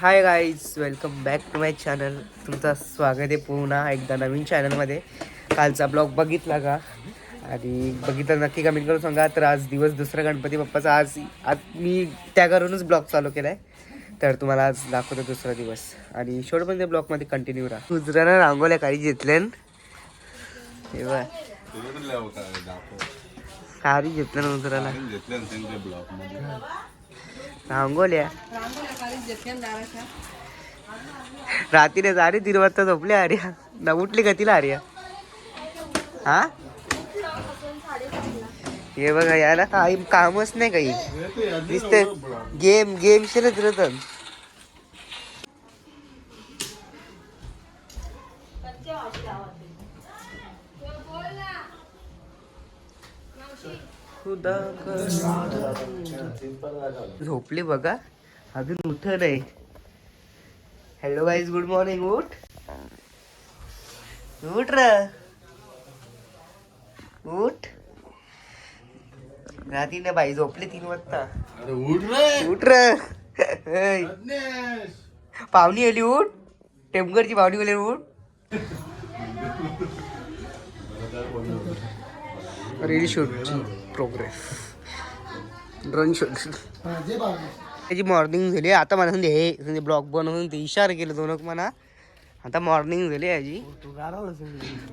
High guys, welcome back to my channel. तुमचं स्वागत आहे पुन्हा एकदा नवीन चॅनलमध्ये. कालचा ब्लॉग बघितला का? आणि बघितलं नक्की कमेंट करून सांगा. तर आज दिवस दुसरा गणपती बाप्पाचा. आज आज मी त्या करूनच ब्लॉग चालू केला आहे. तर तुम्हाला आज दाखवतो दुसरा दिवस आणि शेवटपर्यंत ब्लॉगमध्ये कंटिन्यू राहा. उजरानं रांगोल्या काही घेतल्या तेव्हा कारी घेतल्या ना उजराला रांगोल्या रात्रीने झाली 3 वाजता झोपले आर्या ना उठली का तिला आर्या. हा हे बघा याला काही कामच नाही काही नुसतं गेम गेम खेळत राहतात. झोपली बघा अजून उठ नाही. Hello guys, good morning. उठ उठ र उठ. रात्री ना बाई झोपली 3 वाजता. उठ र पाहुणी आली. उठ टेमगरची पाहुणी गेली. उठ. रील शूटची प्रोग्रेस ड्रोन शूट त्याची मॉर्निंग झाली. आता मला सांगते हे ब्लॉग बनवून ते इशारा केलं दोन म्हणा. आता मॉर्निंग झाली याची.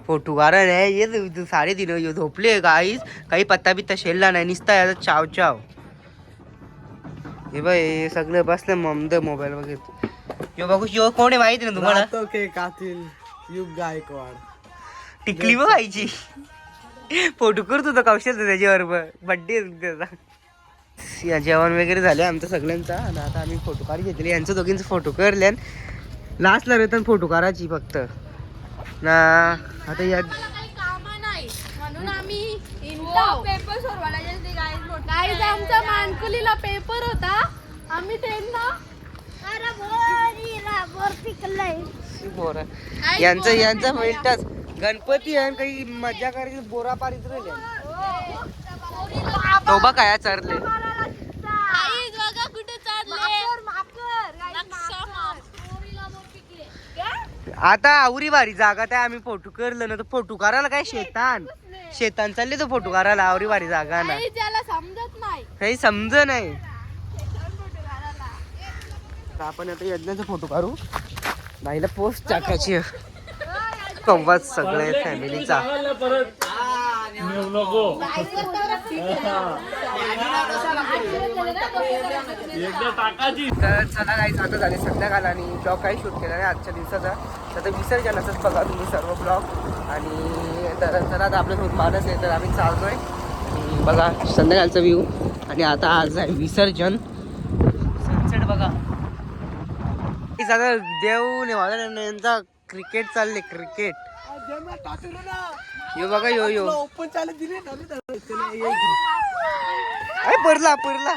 फोटो काढा नाही येत 3:30 झोपले काहीच काही पत्ता बित्ता शेलला नाही. निसता याचा चाव चाव. हे बाय हे सगळं बसलं ममद मोबाईल वगैरे. यो बघू यो कोण आहे माहिती ना तुम्हाला? कातील युग गायकवाड. टिकली बघायची. फोटो करत होता कौशल त्याच्यावर बड्डे त्याचा. जेवण वगैरे झाले आमचं सगळ्यांचा आणि आता आम्ही फोटो काढ घेतले. यांचं दोघींचं फोटो करले. लास्टला रेतन फोटो काढायची फक्त ना. आता या म्हणून आम्ही पेपर सोडवायला आमचा मानकुलीला पेपर होता. आम्ही त्यांना यांचा मिळताच गणपती आहे काही मजा करायची. बोरा पारीत राहिले तो बघ काय चरले. आता आवरी भारी जागा त्या आम्ही फोटो करलं ना. तर फोटो करायला काय शेतान चालले तर फोटो करायला आवरी भारी जागा ना. समजत नाही काही समज नाही. आपण आता यज्ञाचा फोटो काढू नाहीला पोस्ट टाकायची. संवाद सगळे फॅमिलीचा. तर चला काही आता झाले संध्याकाळ आणि ब्लॉग काही शूट केला नाही आजच्या दिवसाचा. तर विसर्जनाचाच बघा तुम्ही सर्व ब्लॉग. आणि तर चला आता आपल्यासोबत मानस आहे तर आम्ही चालतोय. बघा संध्याकाळचा व्ह्यू. आणि आता आज आहे विसर्जन. सनसेट बघा. देव यांचा क्रिकेट चालले. क्रिकेट यो बघा यो यो ओपन चालत दिले परला परला.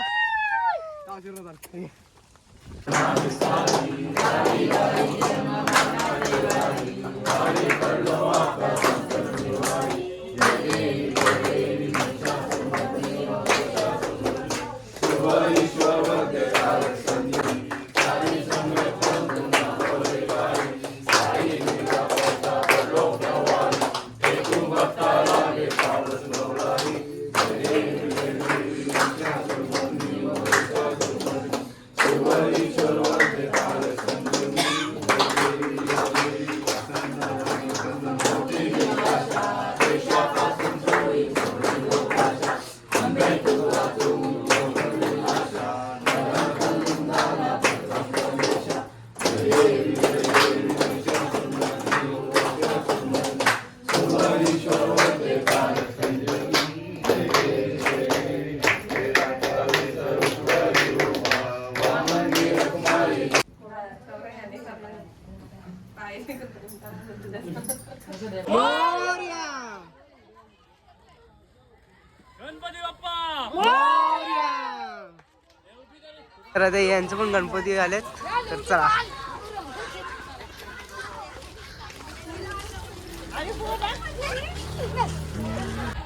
तर आता यांचं पण गणपती आलेत. तर चला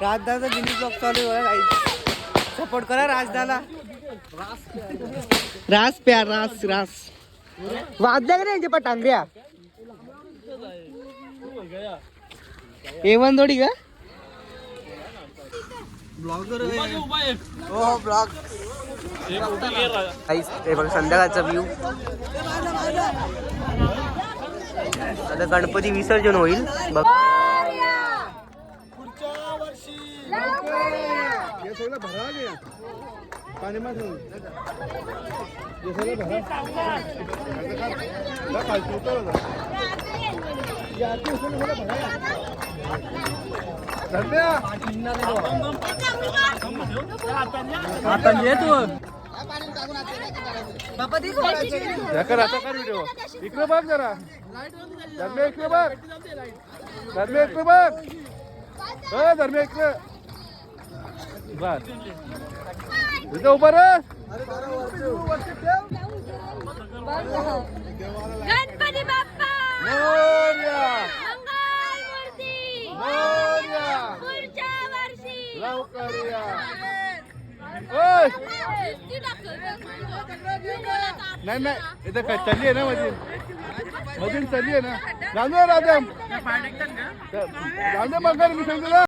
राजदाचा गिनी ब्लॉग चालू आहे. सपोर्ट करा राजदाला. रास प्यार रास रास वाजल्या का नाही यांच्या पटांगऱ्या A1 थोडी का हो ब्लॉग हे बघ संध्याकाळचा व्ह्यू. आता गणपती विसर्जन होईल बघ. इकडे बघ जरा धर्मे इकडे बघ धर्मे इकडे बघ धर्मे इकडे बर इथं उभं रे गणपती बाप्पा मोरया मंगलमूर्ती मोरया पुढच्या वर्षी लवकर या ओय नाही नाही इथं काय चालली आहे ना मधील चालली आहे ना रामदेव रामदेव मग मी सांगितलं